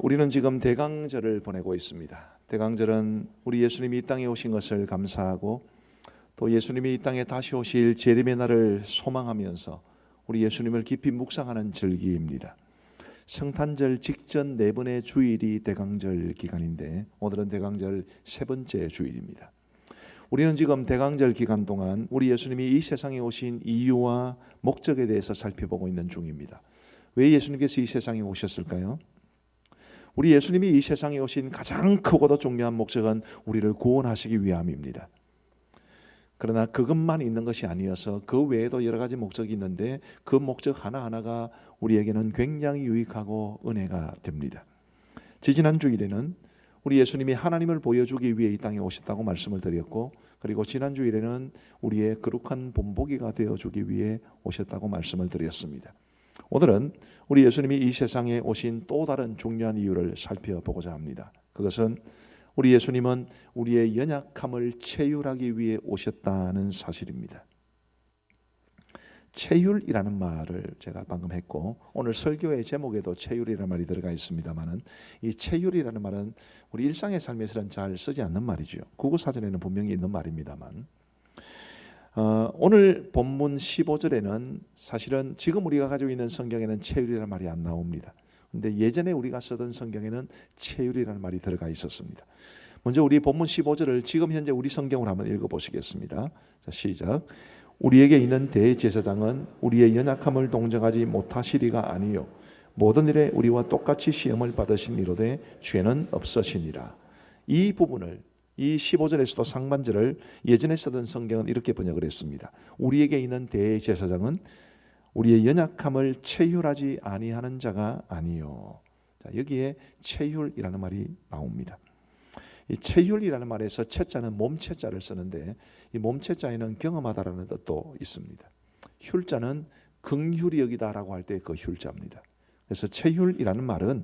우리는 지금 대강절을 보내고 있습니다. 대강절은 우리 예수님이 이 땅에 오신 것을 감사하고 또 예수님이 이 땅에 다시 오실 재림의 날을 소망하면서 우리 예수님을 깊이 묵상하는 절기입니다. 성탄절 직전 네 번의 주일이 대강절 기간인데 오늘은 대강절 세 번째 주일입니다. 우리는 지금 대강절 기간 동안 우리 예수님이 이 세상에 오신 이유와 목적에 대해서 살펴보고 있는 중입니다. 왜 예수님께서 이 세상에 오셨을까요? 우리 예수님이 이 세상에 오신 가장 크고도 중요한 목적은 우리를 구원하시기 위함입니다. 그러나 그것만 있는 것이 아니어서 그 외에도 여러 가지 목적이 있는데 그 목적 하나하나가 우리에게는 굉장히 유익하고 은혜가 됩니다. 지지난 주일에는 우리 예수님이 하나님을 보여주기 위해 이 땅에 오셨다고 말씀을 드렸고, 그리고 지난 주일에는 우리의 거룩한 본보기가 되어주기 위해 오셨다고 말씀을 드렸습니다. 오늘은 우리 예수님이 이 세상에 오신 또 다른 중요한 이유를 살펴보고자 합니다. 그것은 우리 예수님은 우리의 연약함을 체휼하기 위해 오셨다는 사실입니다. 체휼이라는 말을 제가 방금 했고 오늘 설교의 제목에도 체휼이라는 말이 들어가 있습니다만은 이 체휼이라는 말은 우리 일상의 삶에서는 잘 쓰지 않는 말이죠. 국어사전에는 분명히 있는 말입니다만 오늘 본문 15절에는 사실은 지금 우리가 가지고 있는 성경에는 체휼이라는 말이 안 나옵니다. 근데 예전에 우리가 쓰던 성경에는 체휼이라는 말이 들어가 있었습니다. 먼저 우리 본문 15절을 지금 현재 우리 성경으로 한번 읽어보시겠습니다. 자, 시작. 우리에게 있는 대제사장은 우리의 연약함을 동정하지 못하시리가 아니요 모든 일에 우리와 똑같이 시험을 받으신 이로되 죄는 없으시니라. 이 부분을 이 15절에서도 상반절을 예전에 쓰던 성경은 이렇게 번역을 했습니다. 우리에게 있는 대제사장은 우리의 연약함을 체휼하지 아니하는 자가 아니요. 자, 여기에 체휼이라는 말이 나옵니다. 이 체휼이라는 말에서 체자는 몸체자를 쓰는데 이 몸체자에는 경험하다라는 뜻도 있습니다. 휼자는 긍휼히 여기다라고 할 때 그 휼자입니다. 그래서 체휼이라는 말은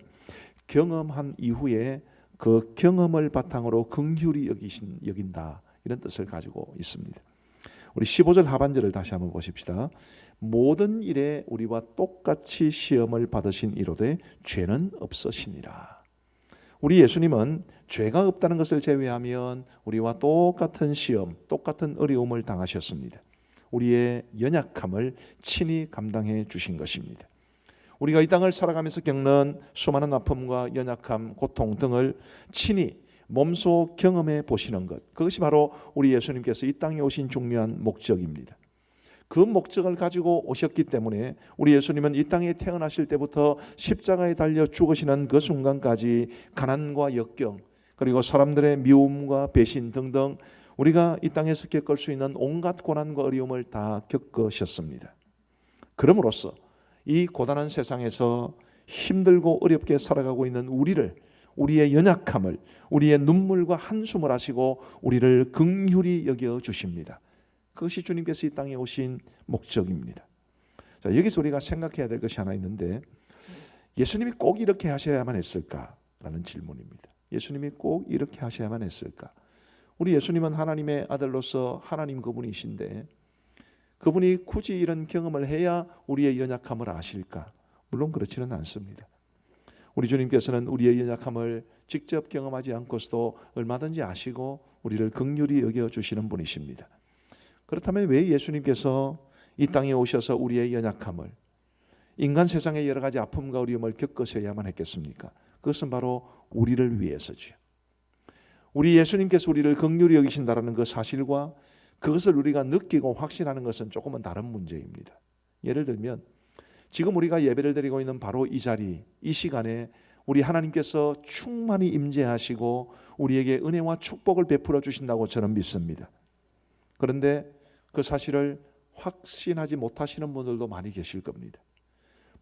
경험한 이후에 그 경험을 바탕으로 긍휼히 여긴다 이런 뜻을 가지고 있습니다. 우리 15절 하반절을 다시 한번 보십시다. 모든 일에 우리와 똑같이 시험을 받으신 이로되 죄는 없으시니라. 우리 예수님은 죄가 없다는 것을 제외하면 우리와 똑같은 시험, 똑같은 어려움을 당하셨습니다. 우리의 연약함을 친히 감당해 주신 것입니다. 우리가 이 땅을 살아가면서 겪는 수많은 아픔과 연약함, 고통 등을 친히 몸소 경험해 보시는 것, 그것이 바로 우리 예수님께서 이 땅에 오신 중요한 목적입니다. 그 목적을 가지고 오셨기 때문에 우리 예수님은 이 땅에 태어나실 때부터 십자가에 달려 죽으시는 그 순간까지 가난과 역경, 그리고 사람들의 미움과 배신 등등 우리가 이 땅에서 겪을 수 있는 온갖 고난과 어려움을 다 겪으셨습니다. 그럼으로써 이 고단한 세상에서 힘들고 어렵게 살아가고 있는 우리를, 우리의 연약함을, 우리의 눈물과 한숨을 하시고 우리를 긍휼히 여겨 주십니다. 그것이 주님께서 이 땅에 오신 목적입니다. 자, 여기서 우리가 생각해야 될 것이 하나 있는데 예수님이 꼭 이렇게 하셔야만 했을까라는 질문입니다. 예수님이 꼭 이렇게 하셔야만 했을까? 우리 예수님은 하나님의 아들로서 하나님 그분이신데 그분이 굳이 이런 경험을 해야 우리의 연약함을 아실까? 물론 그렇지는 않습니다. 우리 주님께서는 우리의 연약함을 직접 경험하지 않고서도 얼마든지 아시고 우리를 긍휼히 여겨주시는 분이십니다. 그렇다면 왜 예수님께서 이 땅에 오셔서 우리의 연약함을, 인간 세상의 여러 가지 아픔과 어려움을 겪으셔야만 했겠습니까? 그것은 바로 우리를 위해서지요. 우리 예수님께서 우리를 긍휼히 여기신다라는 그 사실과 그것을 우리가 느끼고 확신하는 것은 조금은 다른 문제입니다. 예를 들면 지금 우리가 예배를 드리고 있는 바로 이 자리, 이 시간에 우리 하나님께서 충만히 임재하시고 우리에게 은혜와 축복을 베풀어 주신다고 저는 믿습니다. 그런데 그 사실을 확신하지 못하시는 분들도 많이 계실 겁니다.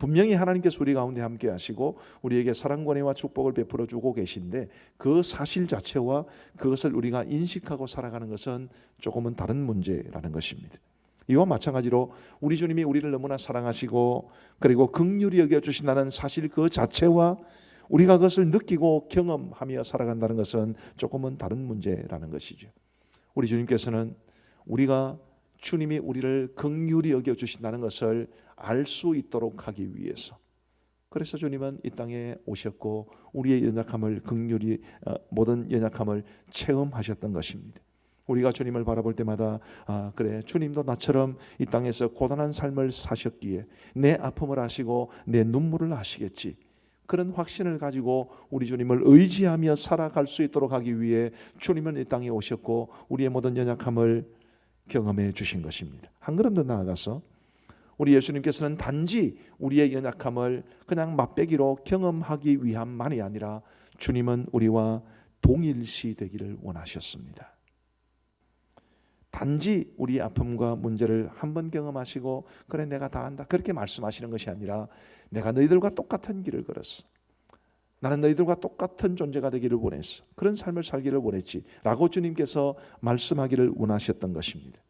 분명히 하나님께서 우리 가운데 함께 하시고 우리에게 사랑과 은혜와 축복을 베풀어 주고 계신데 그 사실 자체와 그것을 우리가 인식하고 살아가는 것은 조금은 다른 문제라는 것입니다. 이와 마찬가지로 우리 주님이 우리를 너무나 사랑하시고 그리고 긍휼히 여겨주신다는 사실 그 자체와 우리가 그것을 느끼고 경험하며 살아간다는 것은 조금은 다른 문제라는 것이죠. 우리 주님께서는 우리가 주님이 우리를 긍휼히 여겨주신다는 것을 알 수 있도록 하기 위해서 그래서 주님은 이 땅에 오셨고 우리의 연약함을 긍휼히 모든 연약함을 체험하셨던 것입니다. 우리가 주님을 바라볼 때마다 그래, 주님도 나처럼 이 땅에서 고단한 삶을 사셨기에 내 아픔을 아시고 내 눈물을 아시겠지, 그런 확신을 가지고 우리 주님을 의지하며 살아갈 수 있도록 하기 위해 주님은 이 땅에 오셨고 우리의 모든 연약함을 경험해 주신 것입니다. 한 걸음 더 나아가서 우리 예수님께서는 단지 우리의 연약함을 그냥 맛배기로 경험하기 위함만이 아니라 주님은 우리와 동일시 되기를 원하셨습니다. 단지 우리의 아픔과 문제를 한번 경험하시고 그래 내가 다 안다 그렇게 말씀하시는 것이 아니라 내가 너희들과 똑같은 길을 걸었어, 나는 너희들과 똑같은 존재가 되기를 원했어, 그런 삶을 살기를 원했지 라고 주님께서 말씀하기를 원하셨던 것입니다.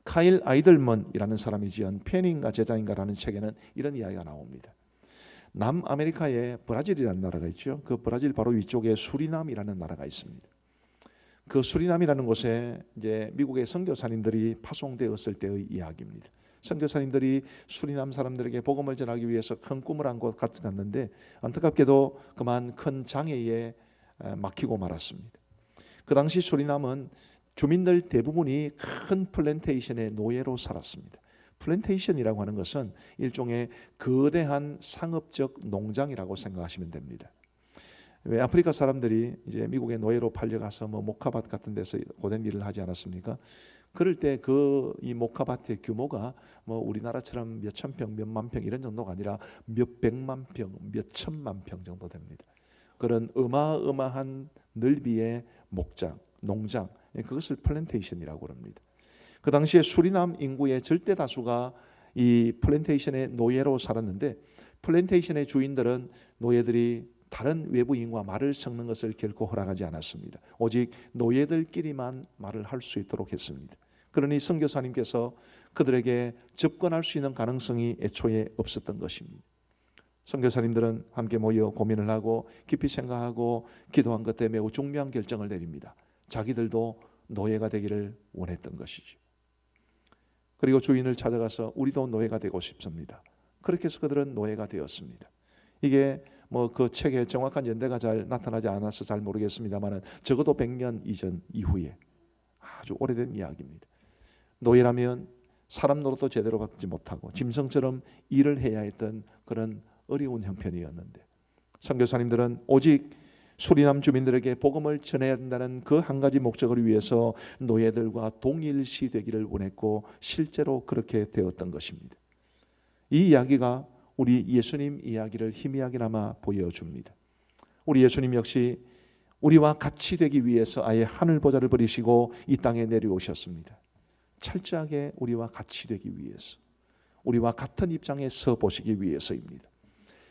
카일 아이들먼이라는 사람이 지은 팬인가 제자인가라는 책에는 이런 이야기가 나옵니다. 남아메리카에 브라질이라는 나라가 있죠. 그 브라질 바로 위쪽에 수리남이라는 나라가 있습니다. 그 수리남이라는 곳에 이제 미국의 선교사님들이 파송되었을 때의 이야기입니다. 선교사님들이 수리남 사람들에게 복음을 전하기 위해서 큰 꿈을 안고 갔는데 안타깝게도 그만 큰 장애에 막히고 말았습니다. 그 당시 수리남은 주민들 대부분이 큰 플랜테이션의 노예로 살았습니다. 플랜테이션이라고 하는 것은 일종의 거대한 상업적 농장이라고 생각하시면 됩니다. 왜 아프리카 사람들이 이제 미국의 노예로 팔려가서 뭐 모카밭 같은 데서 고된 일을 하지 않았습니까? 그럴 때 이 모카밭의 규모가 뭐 우리나라처럼 몇천 평, 몇만 평 이런 정도가 아니라 몇 백만 평, 몇 천만 평 정도 됩니다. 그런 어마어마한 넓이의 목장, 농장, 그것을 플랜테이션이라고 합니다. 그 당시에 수리남 인구의 절대 다수가 이 플랜테이션의 노예로 살았는데 플랜테이션의 주인들은 노예들이 다른 외부인과 말을 섞는 것을 결코 허락하지 않았습니다. 오직 노예들끼리만 말을 할 수 있도록 했습니다. 그러니 선교사님께서 그들에게 접근할 수 있는 가능성이 애초에 없었던 것입니다. 선교사님들은 함께 모여 고민을 하고 깊이 생각하고 기도한 것 때문에 매우 중요한 결정을 내립니다. 자기들도 노예가 되기를 원했던 것이죠. 그리고 주인을 찾아가서 우리도 노예가 되고 싶습니다. 그렇게 해서 그들은 노예가 되었습니다. 이게 뭐 그 책에 정확한 연대가 잘 나타나지 않아서 잘 모르겠습니다만 적어도 100년 이전 이후에 아주 오래된 이야기입니다. 노예라면 사람 노릇도 제대로 받지 못하고 짐승처럼 일을 해야 했던 그런 어려운 형편이었는데 선교사님들은 오직 수리남 주민들에게 복음을 전해야 한다는 그 한 가지 목적을 위해서 노예들과 동일시 되기를 원했고 실제로 그렇게 되었던 것입니다. 이 이야기가 우리 예수님 이야기를 희미하게나마 보여줍니다. 우리 예수님 역시 우리와 같이 되기 위해서 아예 하늘 보좌를 버리시고 이 땅에 내려오셨습니다. 철저하게 우리와 같이 되기 위해서, 우리와 같은 입장에 서 보시기 위해서입니다.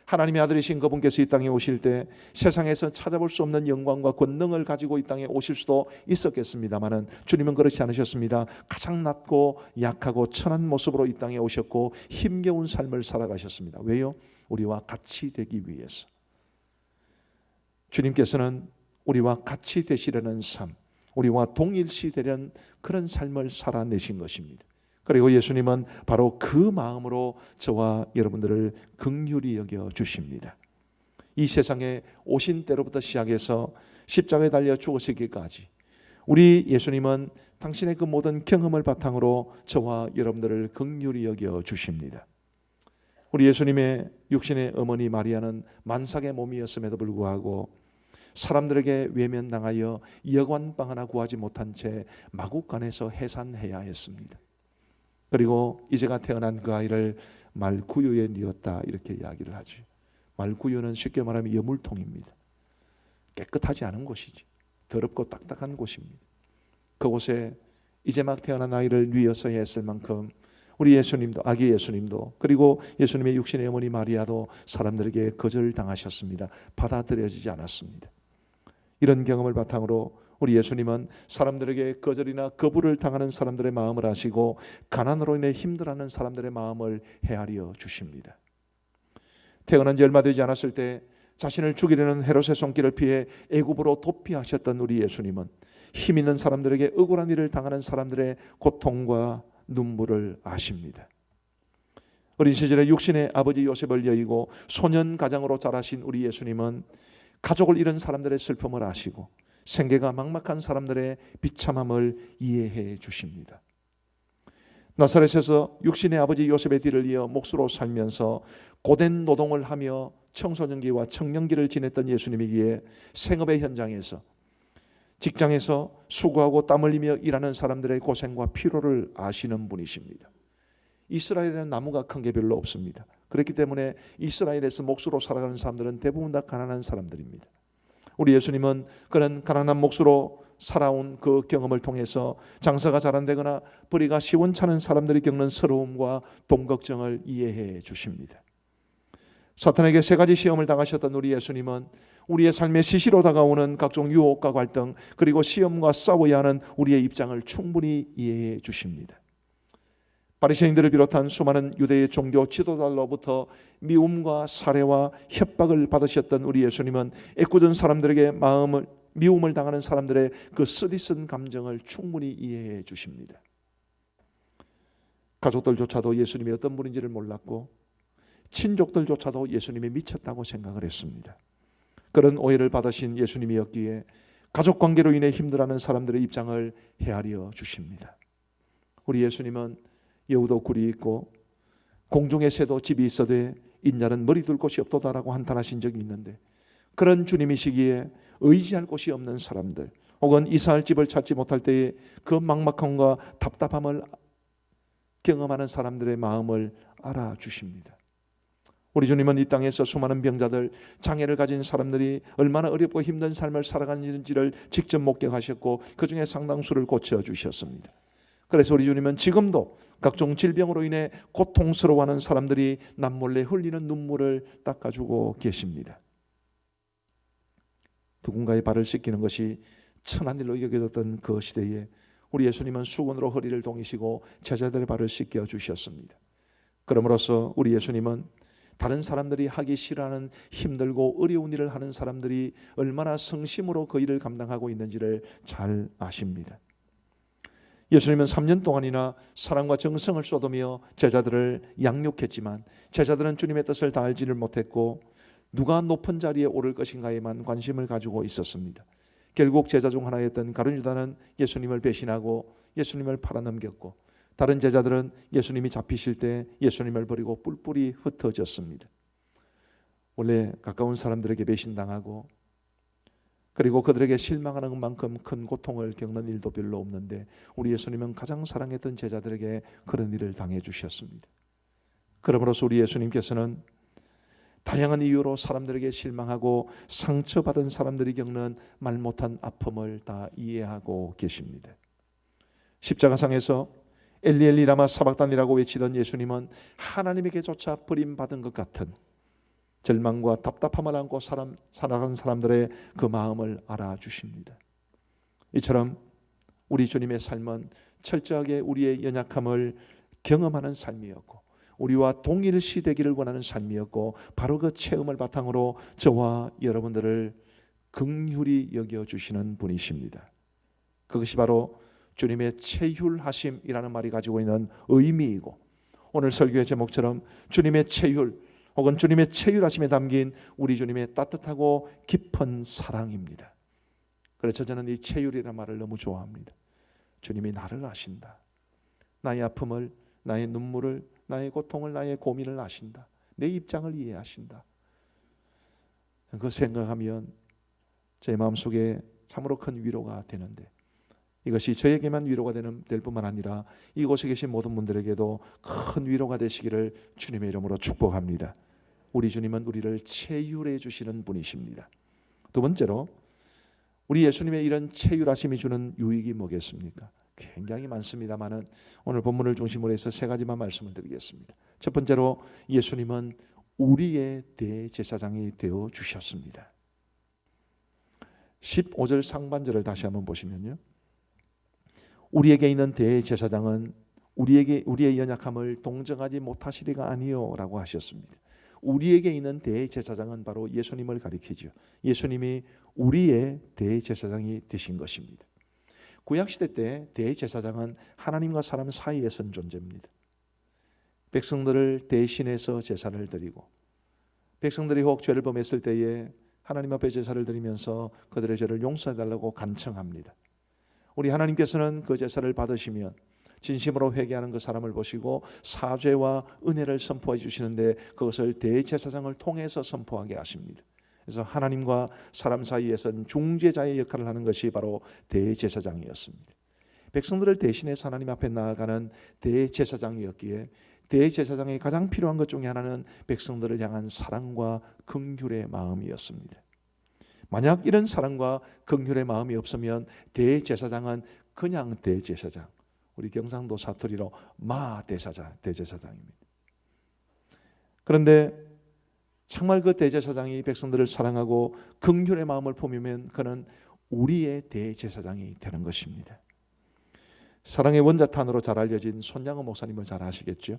하나님의 아들이신 그분께서 이 땅에 오실 때 세상에서 찾아볼 수 없는 영광과 권능을 가지고 이 땅에 오실 수도 있었겠습니다마는 주님은 그렇지 않으셨습니다. 가장 낮고 약하고 천한 모습으로 이 땅에 오셨고 힘겨운 삶을 살아가셨습니다. 왜요? 우리와 같이 되기 위해서. 주님께서는 우리와 같이 되시려는 삶, 우리와 동일시 되려는 그런 삶을 살아내신 것입니다. 그리고 예수님은 바로 그 마음으로 저와 여러분들을 긍휼히 여겨 주십니다. 이 세상에 오신 때로부터 시작해서 십자가에 달려 죽으시기까지 우리 예수님은 당신의 그 모든 경험을 바탕으로 저와 여러분들을 긍휼히 여겨 주십니다. 우리 예수님의 육신의 어머니 마리아는 만삭의 몸이었음에도 불구하고 사람들에게 외면당하여 여관방 하나 구하지 못한 채 마국간에서 해산해야 했습니다. 그리고 이제가 태어난 그 아이를 말구유에 뉘었다 이렇게 이야기를 하죠. 말구유는 쉽게 말하면 여물통입니다. 깨끗하지 않은 곳이지. 더럽고 딱딱한 곳입니다. 그곳에 이제 막 태어난 아이를 뉘어서 했을 만큼 우리 예수님도, 아기 예수님도, 그리고 예수님의 육신의 어머니 마리아도 사람들에게 거절당하셨습니다. 받아들여지지 않았습니다. 이런 경험을 바탕으로 우리 예수님은 사람들에게 거절이나 거부를 당하는 사람들의 마음을 아시고 가난으로 인해 힘들어하는 사람들의 마음을 헤아려 주십니다. 태어난 지 얼마 되지 않았을 때 자신을 죽이려는 헤롯의 손길을 피해 애굽으로 도피하셨던 우리 예수님은 힘 있는 사람들에게 억울한 일을 당하는 사람들의 고통과 눈물을 아십니다. 어린 시절에 육신의 아버지 요셉을 여의고 소년 가장으로 자라신 우리 예수님은 가족을 잃은 사람들의 슬픔을 아시고 생계가 막막한 사람들의 비참함을 이해해 주십니다. 나사렛에서 육신의 아버지 요셉의 뒤를 이어 몫으로 살면서 고된 노동을 하며 청소년기와 청년기를 지냈던 예수님이기에 생업의 현장에서, 직장에서 수고하고 땀 흘리며 일하는 사람들의 고생과 피로를 아시는 분이십니다. 이스라엘에는 나무가 큰 게 별로 없습니다. 그렇기 때문에 이스라엘에서 몫으로 살아가는 사람들은 대부분 다 가난한 사람들입니다. 우리 예수님은 그런 가난한 몫으로 살아온 그 경험을 통해서 장사가 잘 안 되거나 벌이가 시원찮은 사람들이 겪는 서러움과 돈 걱정을 이해해 주십니다. 사탄에게 세 가지 시험을 당하셨던 우리 예수님은 우리의 삶에 시시로 다가오는 각종 유혹과 갈등, 그리고 시험과 싸워야 하는 우리의 입장을 충분히 이해해 주십니다. 바리새인들을 비롯한 수많은 유대의 종교 지도자로부터 미움과 살해와 협박을 받으셨던 우리 예수님은 애꿎은 사람들에게 미움을 당하는 사람들의 그 쓰디쓴 감정을 충분히 이해해 주십니다. 가족들조차도 예수님이 어떤 분인지를 몰랐고 친족들조차도 예수님이 미쳤다고 생각을 했습니다. 그런 오해를 받으신 예수님이었기에 가족관계로 인해 힘들어하는 사람들의 입장을 헤아려 주십니다. 우리 예수님은 여우도 굴이 있고 공중의 새도 집이 있어되 인자는 머리 둘 곳이 없도다라고 한탄하신 적이 있는데, 그런 주님이시기에 의지할 곳이 없는 사람들, 혹은 이사할 집을 찾지 못할 때에 그 막막함과 답답함을 경험하는 사람들의 마음을 알아주십니다. 우리 주님은 이 땅에서 수많은 병자들, 장애를 가진 사람들이 얼마나 어렵고 힘든 삶을 살아가는지를 직접 목격하셨고 그 중에 상당수를 고쳐주셨습니다. 그래서 우리 주님은 지금도 각종 질병으로 인해 고통스러워하는 사람들이 남몰래 흘리는 눈물을 닦아주고 계십니다. 누군가의 발을 씻기는 것이 천한 일로 여겨졌던 그 시대에 우리 예수님은 수건으로 허리를 동이시고 제자들의 발을 씻겨 주셨습니다. 그러므로써 우리 예수님은 다른 사람들이 하기 싫어하는 힘들고 어려운 일을 하는 사람들이 얼마나 성심으로 그 일을 감당하고 있는지를 잘 아십니다. 예수님은 3년 동안이나 사랑과 정성을 쏟으며 제자들을 양육했지만 제자들은 주님의 뜻을 다 알지를 못했고 누가 높은 자리에 오를 것인가에만 관심을 가지고 있었습니다. 결국 제자 중 하나였던 가룟 유다는 예수님을 배신하고 예수님을 팔아넘겼고, 다른 제자들은 예수님이 잡히실 때 예수님을 버리고 뿔뿔이 흩어졌습니다. 원래 가까운 사람들에게 배신당하고 그리고 그들에게 실망하는 만큼 큰 고통을 겪는 일도 별로 없는데 우리 예수님은 가장 사랑했던 제자들에게 그런 일을 당해 주셨습니다. 그러므로서 우리 예수님께서는 다양한 이유로 사람들에게 실망하고 상처받은 사람들이 겪는 말 못한 아픔을 다 이해하고 계십니다. 십자가상에서 엘리 엘리 라마 사박단이라고 외치던 예수님은 하나님에게조차 버림받은 것 같은 절망과 답답함을 안고 살아가는 사람들의 그 마음을 알아주십니다. 이처럼 우리 주님의 삶은 철저하게 우리의 연약함을 경험하는 삶이었고 우리와 동일시되기를 원하는 삶이었고, 바로 그 체험을 바탕으로 저와 여러분들을 긍휼히 여겨주시는 분이십니다. 그것이 바로 주님의 체휼하심이라는 말이 가지고 있는 의미이고, 오늘 설교의 제목처럼 주님의 체휼 혹은 주님의 체휼하심에 담긴 우리 주님의 따뜻하고 깊은 사랑입니다. 그래서 저는 이 체휼이라는 말을 너무 좋아합니다. 주님이 나를 아신다. 나의 아픔을, 나의 눈물을, 나의 고통을, 나의 고민을 아신다. 내 입장을 이해하신다. 그 생각하면 제 마음속에 참으로 큰 위로가 되는데, 이것이 저에게만 위로가 될 뿐만 아니라 이곳에 계신 모든 분들에게도 큰 위로가 되시기를 주님의 이름으로 축복합니다. 우리 주님은 우리를 체휼해 주시는 분이십니다. 두 번째로 우리 예수님의 이런 체휼하심이 주는 유익이 뭐겠습니까? 굉장히 많습니다만은 오늘 본문을 중심으로 해서 세 가지만 말씀을 드리겠습니다. 첫 번째로 예수님은 우리의 대제사장이 되어 주셨습니다. 15절 상반절을 다시 한번 보시면요, 우리에게 있는 대제사장은 우리의 연약함을 동정하지 못하시리가 아니요라고 하셨습니다. 우리에게 있는 대제사장은 바로 예수님을 가리키죠. 예수님이 우리의 대제사장이 되신 것입니다. 구약시대 때 대제사장은 하나님과 사람 사이에 선 존재입니다. 백성들을 대신해서 제사를 드리고, 백성들이 혹 죄를 범했을 때에 하나님 앞에 제사를 드리면서 그들의 죄를 용서해달라고 간청합니다. 우리 하나님께서는 그 제사를 받으시면 진심으로 회개하는 그 사람을 보시고 사죄와 은혜를 선포해 주시는데, 그것을 대제사장을 통해서 선포하게 하십니다. 그래서 하나님과 사람 사이에선 중재자의 역할을 하는 것이 바로 대제사장이었습니다. 백성들을 대신해서 하나님 앞에 나아가는 대제사장이었기에, 대제사장이 가장 필요한 것 중에 하나는 백성들을 향한 사랑과 긍휼의 마음이었습니다. 만약 이런 사랑과 긍휼의 마음이 없으면 대제사장은 그냥 대제사장, 우리 경상도 사투리로 대제사장입니다. 그런데 정말 그 대제사장이 백성들을 사랑하고 긍휼의 마음을 품으면 그는 우리의 대제사장이 되는 것입니다. 사랑의 원자탄으로 잘 알려진 손양호 목사님을 잘 아시겠죠?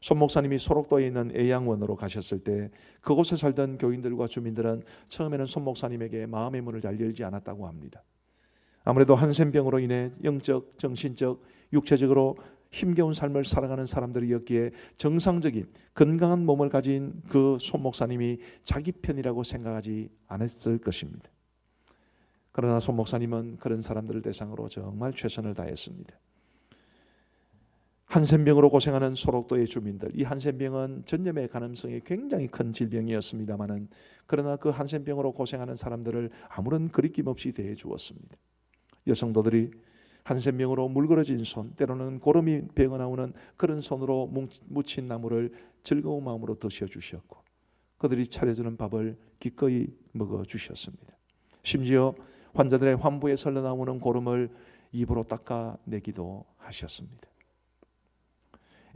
손 목사님이 소록도에 있는 애양원으로 가셨을 때 그곳에 살던 교인들과 주민들은 처음에는 손 목사님에게 마음의 문을 잘 열지 않았다고 합니다. 아무래도 한센병으로 인해 영적, 정신적, 육체적으로 힘겨운 삶을 살아가는 사람들이었기에 정상적인 건강한 몸을 가진 그 손 목사님이 자기 편이라고 생각하지 않았을 것입니다. 그러나 손 목사님은 그런 사람들을 대상으로 정말 최선을 다했습니다. 한센병으로 고생하는 소록도의 주민들, 이 한센병은 전염의 가능성이 굉장히 큰 질병이었습니다마는, 그러나 그 한센병으로 고생하는 사람들을 아무런 거리낌 없이 대해 주었습니다. 여성도들이 한센병으로 물그러진 손, 때로는 고름이 배어 나오는 그런 손으로 묻힌 나무를 즐거운 마음으로 드셔 주셨고, 그들이 차려주는 밥을 기꺼이 먹어 주셨습니다. 심지어 환자들의 환부에 설려 나오는 고름을 입으로 닦아내기도 하셨습니다.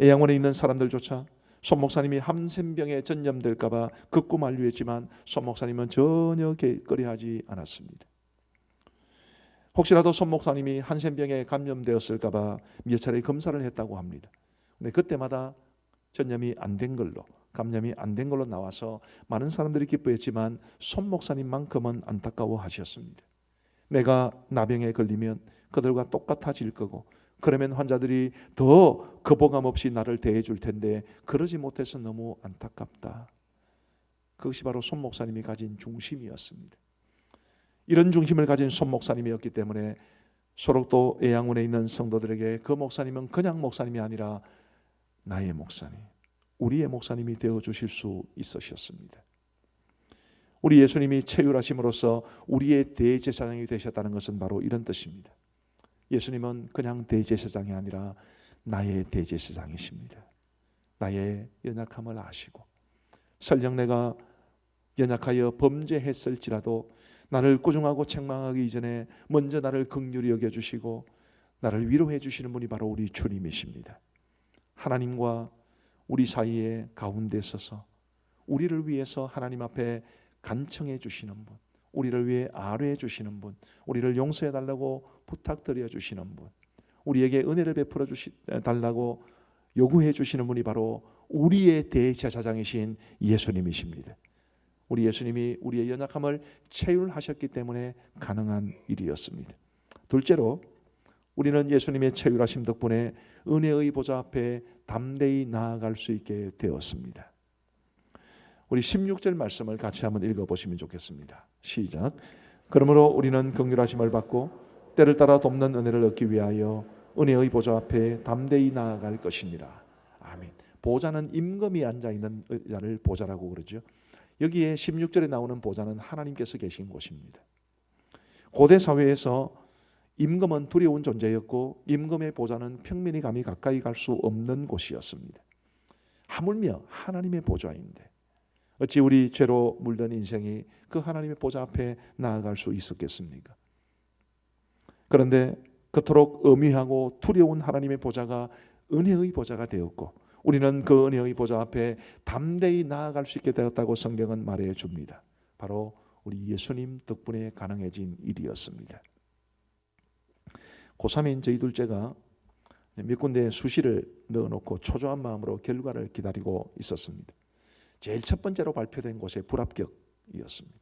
애양원에 있는 사람들조차 손 목사님이 한센병에 전염될까 봐 극구 만류했지만 손 목사님은 전혀 꺼려하지 않았습니다. 혹시라도 손 목사님이 한센병에 감염되었을까 봐 몇 차례 검사를 했다고 합니다. 근데 그때마다 전염이 안 된 걸로, 감염이 안 된 걸로 나와서 많은 사람들이 기뻐했지만 손 목사님만큼은 안타까워하셨습니다. 내가 나병에 걸리면 그들과 똑같아질 거고, 그러면 환자들이 더 거부감 없이 나를 대해 줄 텐데 그러지 못해서 너무 안타깝다. 그것이 바로 손 목사님이 가진 중심이었습니다. 이런 중심을 가진 손 목사님이었기 때문에 소록도 애양원에 있는 성도들에게 그 목사님은 그냥 목사님이 아니라 나의 목사님, 우리의 목사님이 되어 주실 수 있으셨습니다. 우리 예수님이 체휼하심으로써 우리의 대제사장이 되셨다는 것은 바로 이런 뜻입니다. 예수님은 그냥 대제사장이 아니라 나의 대제사장이십니다. 나의 연약함을 아시고, 설령 내가 연약하여 범죄했을지라도 나를 꾸중하고 책망하기 이전에 먼저 나를 긍휼히 여겨주시고 나를 위로해 주시는 분이 바로 우리 주님이십니다. 하나님과 우리 사이에 가운데 서서 우리를 위해서 하나님 앞에 간청해 주시는 분, 우리를 위해 아뢰해 주시는 분, 우리를 용서해 달라고 부탁드려 주시는 분, 우리에게 은혜를 베풀어 달라고 요구해 주시는 분이 바로 우리의 대제사장이신 예수님이십니다. 우리 예수님이 우리의 연약함을 체휼하셨기 때문에 가능한 일이었습니다. 둘째로, 우리는 예수님의 체휼하심 덕분에 은혜의 보좌 앞에 담대히 나아갈 수 있게 되었습니다. 우리 16절 말씀을 같이 한번 읽어보시면 좋겠습니다. 시작. 그러므로 우리는 긍휼하심을 받고 때를 따라 돕는 은혜를 얻기 위하여 은혜의 보좌 앞에 담대히 나아갈 것이니라. 아멘. 보좌는 임금이 앉아있는 자를 보좌라고 그러죠. 여기에 16절에 나오는 보좌는 하나님께서 계신 곳입니다. 고대 사회에서 임금은 두려운 존재였고 임금의 보좌는 평민이 감히 가까이 갈 수 없는 곳이었습니다. 하물며 하나님의 보좌인데 어찌 우리 죄로 물든 인생이 그 하나님의 보좌 앞에 나아갈 수 있었겠습니까? 그런데 그토록 엄위하고 두려운 하나님의 보좌가 은혜의 보좌가 되었고 우리는 그 은혜의 보좌 앞에 담대히 나아갈 수 있게 되었다고 성경은 말해 줍니다. 바로 우리 예수님 덕분에 가능해진 일이었습니다. 고3인 저희 둘째가 몇 군데 수시를 넣어놓고 초조한 마음으로 결과를 기다리고 있었습니다. 제일 첫 번째로 발표된 곳에 불합격이었습니다.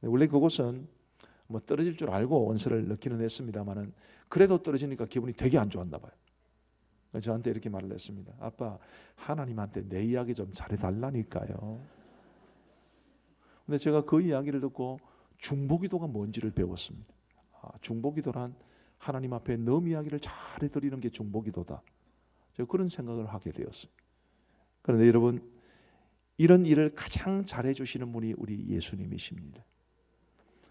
원래 그곳은 뭐 떨어질 줄 알고 원서를 넣기는 했습니다만은 그래도 떨어지니까 기분이 되게 안 좋았나 봐요. 저한테 이렇게 말을 했습니다. 아빠, 하나님한테 내 이야기 좀 잘해달라니까요. 근데 제가 그 이야기를 듣고 중보기도가 뭔지를 배웠습니다. 중보기도란 하나님 앞에 너의 이야기를 잘해드리는 게 중보기도다. 제가 그런 생각을 하게 되었어요. 그런데 여러분, 이런 일을 가장 잘해주시는 분이 우리 예수님이십니다.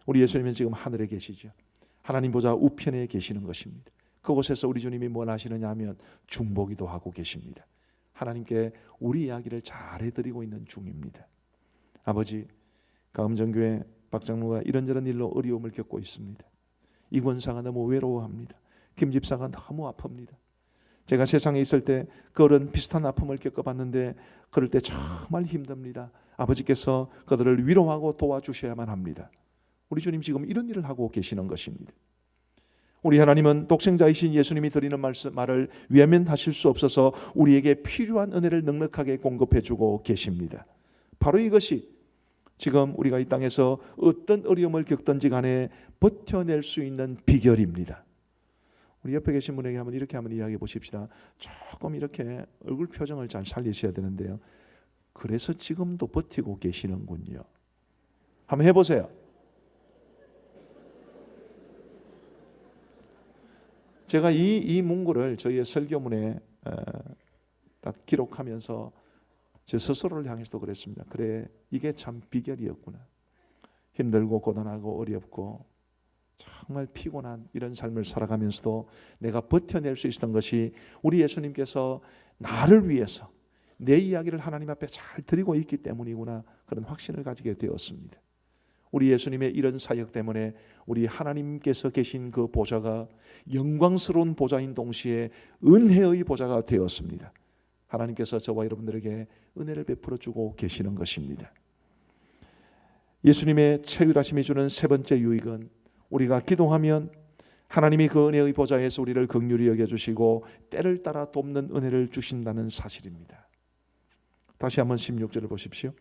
우리 예수님은 지금 하늘에 계시죠. 하나님 보좌 우편에 계시는 것입니다. 그곳에서 우리 주님이 뭘 하시느냐 하면 중보기도 하고 계십니다. 하나님께 우리 이야기를 잘해드리고 있는 중입니다. 아버지, 가음정교회 박장로가 이런저런 일로 어려움을 겪고 있습니다. 이 권사가 너무 외로워합니다. 김 집사가 너무 아픕니다. 제가 세상에 있을 때 그런 비슷한 아픔을 겪어봤는데 그럴 때 정말 힘듭니다. 아버지께서 그들을 위로하고 도와주셔야만 합니다. 우리 주님 지금 이런 일을 하고 계시는 것입니다. 우리 하나님은 독생자이신 예수님이 드리는 말을 외면하실 수 없어서 우리에게 필요한 은혜를 넉넉하게 공급해주고 계십니다. 바로 이것이 지금 우리가 이 땅에서 어떤 어려움을 겪든지 간에 버텨낼 수 있는 비결입니다. 우리 옆에 계신 분에게 이렇게 한번 이야기해 보십시다. 조금 이렇게 얼굴 표정을 잘 살리셔야 되는데요. 그래서 지금도 버티고 계시는군요. 한번 해보세요. 제가 이 문구를 저희의 설교문에 딱 기록하면서 제 스스로를 향해서도 그랬습니다. 그래, 이게 참 비결이었구나. 힘들고 고단하고 어렵고 정말 피곤한 이런 삶을 살아가면서도 내가 버텨낼 수 있었던 것이 우리 예수님께서 나를 위해서 내 이야기를 하나님 앞에 잘 드리고 있기 때문이구나, 그런 확신을 가지게 되었습니다. 우리 예수님의 이런 사역 때문에 우리 하나님께서 계신 그 보좌가 영광스러운 보좌인 동시에 은혜의 보좌가 되었습니다. 하나님께서 저와 여러분들에게 은혜를 베풀어 주고 계시는 것입니다. 예수님의 체휼하심이 주는 세 번째 유익은 우리가 기도하면 하나님이 그 은혜의 보좌에서 우리를 긍휼히 여겨주시고 때를 따라 돕는 은혜를 주신다는 사실입니다. 다시 한번 16절을 보십시오.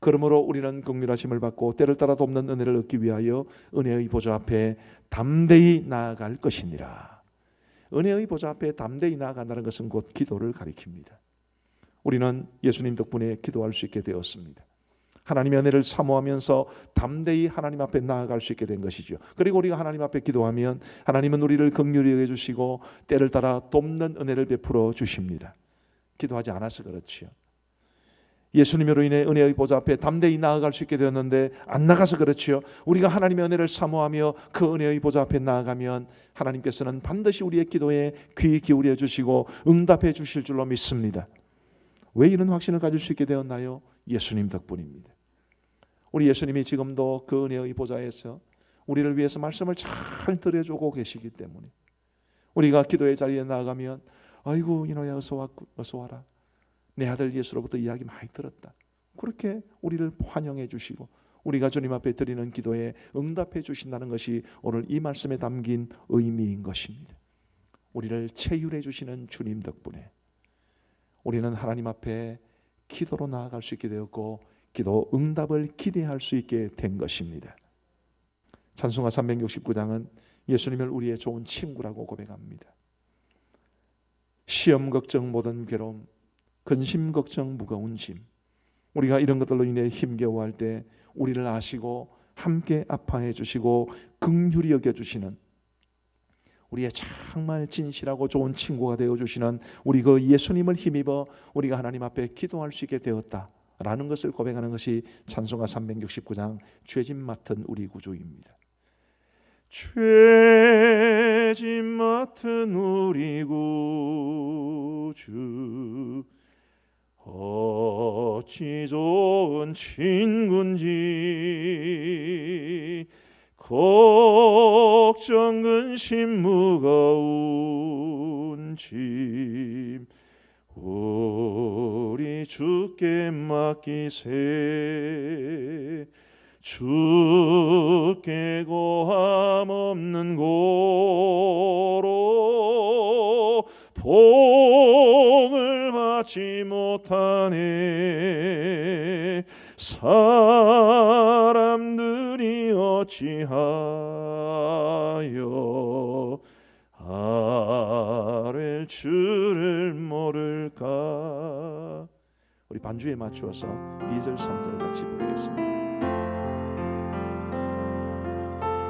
그러므로 우리는 긍휼하심을 받고 때를 따라 돕는 은혜를 얻기 위하여 은혜의 보좌 앞에 담대히 나아갈 것이니라. 은혜의 보좌 앞에 담대히 나아간다는 것은 곧 기도를 가리킵니다. 우리는 예수님 덕분에 기도할 수 있게 되었습니다. 하나님의 은혜를 사모하면서 담대히 하나님 앞에 나아갈 수 있게 된 것이죠. 그리고 우리가 하나님 앞에 기도하면 하나님은 우리를 긍휼히 여겨주시고 때를 따라 돕는 은혜를 베풀어 주십니다. 기도하지 않아서 그렇지요. 예수님으로 인해 은혜의 보좌 앞에 담대히 나아갈 수 있게 되었는데 안 나가서 그렇지요. 우리가 하나님의 은혜를 사모하며 그 은혜의 보좌 앞에 나아가면 하나님께서는 반드시 우리의 기도에 귀 기울여 주시고 응답해 주실 줄로 믿습니다. 왜 이런 확신을 가질 수 있게 되었나요? 예수님 덕분입니다. 우리 예수님이 지금도 그 은혜의 보좌에서 우리를 위해서 말씀을 잘 들어주고 계시기 때문에 우리가 기도의 자리에 나아가면 아이고 이노야 어서 와라. 내 아들 예수로부터 이야기 많이 들었다. 그렇게 우리를 환영해 주시고 우리가 주님 앞에 드리는 기도에 응답해 주신다는 것이 오늘 이 말씀에 담긴 의미인 것입니다. 우리를 체휼해 주시는 주님 덕분에 우리는 하나님 앞에 기도로 나아갈 수 있게 되었고 기도 응답을 기대할 수 있게 된 것입니다. 찬송가 369장은 예수님을 우리의 좋은 친구라고 고백합니다. 시험 걱정 모든 괴로움 근심 걱정 무거운 짐, 우리가 이런 것들로 인해 힘겨워할 때 우리를 아시고 함께 아파해 주시고 긍휼히 여겨주시는 우리의 정말 진실하고 좋은 친구가 되어주시는 우리 그 예수님을 힘입어 우리가 하나님 앞에 기도할 수 있게 되었다라는 것을 고백하는 것이 찬송가 369장 죄짐 맡은 우리 구주입니다. 죄짐 맡은 우리 구주 어찌 좋은 친군지 걱정 근심 무거운 짐 우리 주께 맡기세. 주께 고함 없는 고로 복을 받지 못하네. 사람들이 어찌하여 아뢰 할 줄을 모를까. 우리 반주에 맞추어서 2절 3절 같이 부르겠습니다.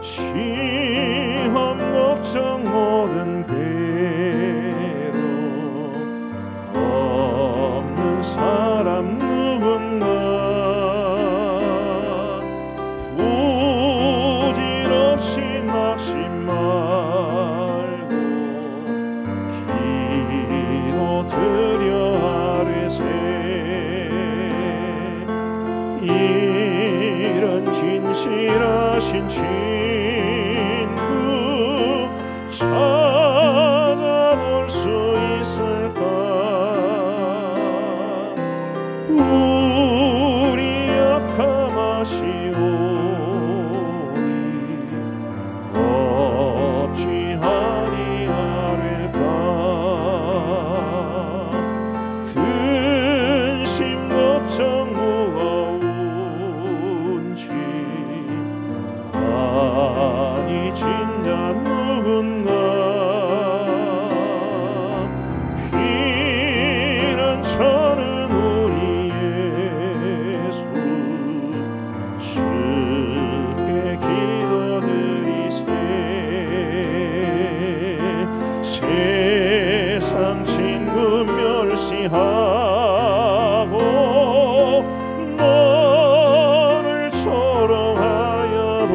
시험 걱정 모든 괴로움 없는 사람 누군가 부질없이 낙심 말고 기도드려 아뢰세. 이런 진실하신 친구 찾아볼 수 있을까. 우리 약함하시오니 어찌하니 아뢰까. 근심 걱정 무거운지 아니 진짜 누군가 피난처는 우리 예수 주께 기도드리세. 세상 친구 멸시하고 너를 조롱하여도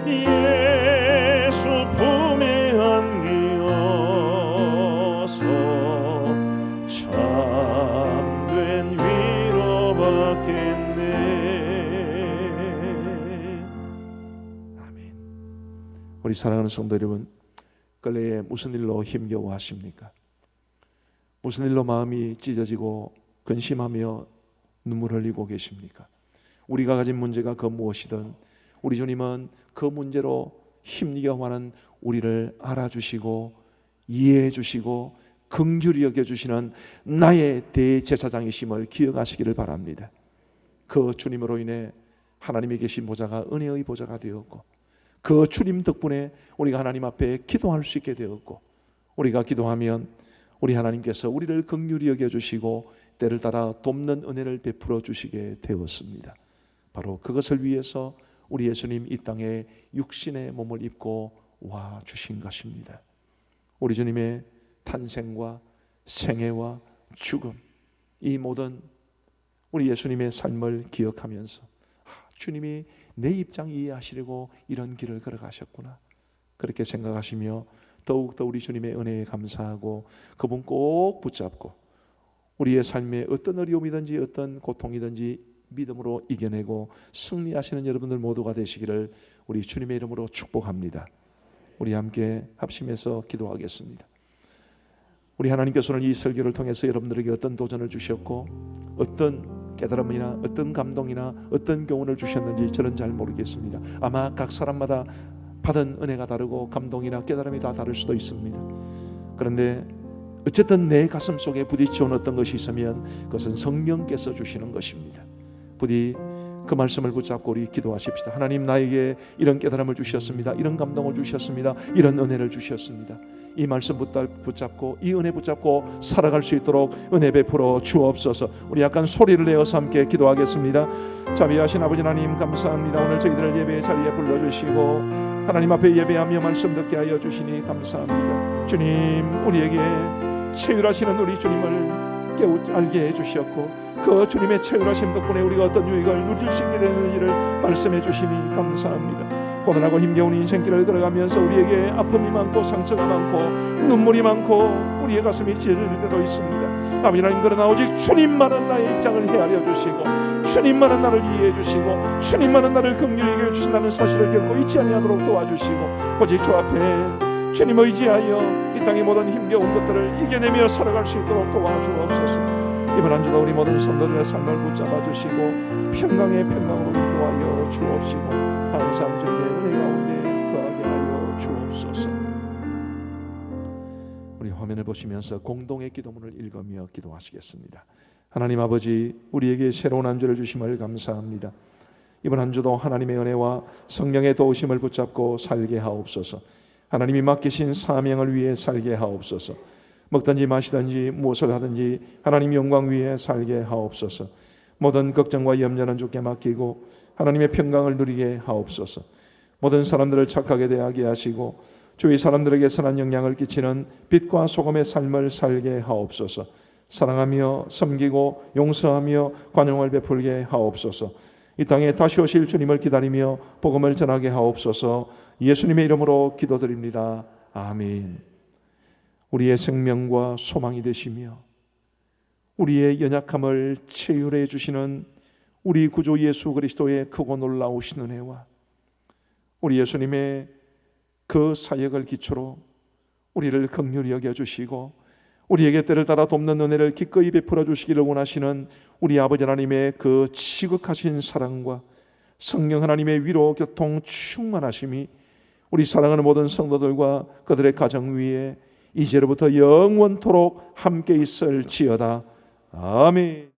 예수 품에 안기어서 참된 위로받겠네. 아멘. 우리 사랑하는 성도 여러분, 근래에 무슨 일로 힘겨워하십니까? 무슨 일로 마음이 찢어지고 근심하며 눈물 흘리고 계십니까? 우리가 가진 문제가 그 무엇이든 우리 주님은 그 문제로 힘겨워하는 우리를 알아주시고 이해해 주시고 긍휼히 여겨주시는 나의 대제사장이심을 기억하시기를 바랍니다. 그 주님으로 인해 하나님이 계신 보좌가 은혜의 보좌가 되었고, 그 주님 덕분에 우리가 하나님 앞에 기도할 수 있게 되었고, 우리가 기도하면 우리 하나님께서 우리를 긍휼히 여겨주시고 때를 따라 돕는 은혜를 베풀어 주시게 되었습니다. 바로 그것을 위해서 우리 예수님 이 땅에 육신의 몸을 입고 와 주신 것입니다. 우리 주님의 탄생과 생애와 죽음, 이 모든 우리 예수님의 삶을 기억하면서 주님이 내 입장 이해하시려고 이런 길을 걸어가셨구나, 그렇게 생각하시며 더욱더 우리 주님의 은혜에 감사하고 그분 꼭 붙잡고 우리의 삶에 어떤 어려움이든지 어떤 고통이든지 믿음으로 이겨내고 승리하시는 여러분들 모두가 되시기를 우리 주님의 이름으로 축복합니다. 우리 함께 합심해서 기도하겠습니다. 우리 하나님께서 오늘 이 설교를 통해서 여러분들에게 어떤 도전을 주셨고 어떤 깨달음이나 어떤 감동이나 어떤 교훈을 주셨는지 저는 잘 모르겠습니다. 아마 각 사람마다 받은 은혜가 다르고 감동이나 깨달음이 다 다를 수도 있습니다. 그런데 어쨌든 내 가슴 속에 부딪혀온 어떤 것이 있으면 그것은 성령께서 주시는 것입니다. 부디 그 말씀을 붙잡고 우리 기도하십시다. 하나님, 나에게 이런 깨달음을 주셨습니다. 이런 감동을 주셨습니다. 이런 은혜를 주셨습니다. 이 말씀 붙잡고 이 은혜 붙잡고 살아갈 수 있도록 은혜 베풀어 주옵소서. 우리 약간 소리를 내어서 함께 기도하겠습니다. 자비하신 아버지 하나님, 감사합니다. 오늘 저희들을 예배의 자리에 불러주시고 하나님 앞에 예배하며 말씀 듣게 하여 주시니 감사합니다. 주님, 우리에게 체휼하시는 우리 주님을 알게 해주셨고 그 주님의 체휼하심 덕분에 우리가 어떤 유익을 누릴 수 있게 되는지를 말씀해 주시니 감사합니다. 고단하고 힘겨운 인생길을 걸어가면서 우리에게 아픔이 많고 상처가 많고 눈물이 많고 우리의 가슴이 찢어질 때도 있습니다. 아버지 하나님, 그러나 오직 주님만은 나의 입장을 헤아려 주시고 주님만은 나를 이해해 주시고 주님만은 나를 긍휼히 여겨 주신다는 사실을 결코 잊지 아니하도록 도와주시고 오직 주 앞에 주님 의지하여 이 땅의 모든 힘겨운 것들을 이겨내며 살아갈 수 있도록 도와주옵소서. 이번 한 주도 우리 모든 성도들의 삶을 붙잡아 주시고 평강의 평강으로 인도하여 주옵시고 항상 주님의 은혜 가운데 거하게 하여 주옵소서. 우리 화면을 보시면서 공동의 기도문을 읽으며 기도하시겠습니다. 하나님 아버지, 우리에게 새로운 한 주를 주심을 감사합니다. 이번 한 주도 하나님의 은혜와 성령의 도우심을 붙잡고 살게 하옵소서. 하나님이 맡기신 사명을 위해 살게 하옵소서. 먹든지 마시든지 무엇을 하든지 하나님 영광 위에 살게 하옵소서. 모든 걱정과 염려는 주께 맡기고 하나님의 평강을 누리게 하옵소서. 모든 사람들을 착하게 대하게 하시고 주위 사람들에게 선한 영향을 끼치는 빛과 소금의 삶을 살게 하옵소서. 사랑하며 섬기고 용서하며 관용을 베풀게 하옵소서. 이 땅에 다시 오실 주님을 기다리며 복음을 전하게 하옵소서. 예수님의 이름으로 기도드립니다. 아멘. 우리의 생명과 소망이 되시며 우리의 연약함을 치유해 주시는 우리 구주 예수 그리스도의 크고 놀라우신 은혜와 우리 예수님의 그 사역을 기초로 우리를 긍휼히 여겨주시고 우리에게 때를 따라 돕는 은혜를 기꺼이 베풀어 주시기를 원하시는 우리 아버지 하나님의 그 지극하신 사랑과 성령 하나님의 위로 교통 충만하심이 우리 사랑하는 모든 성도들과 그들의 가정 위에 이제로부터 영원토록 함께 있을지어다. 아멘.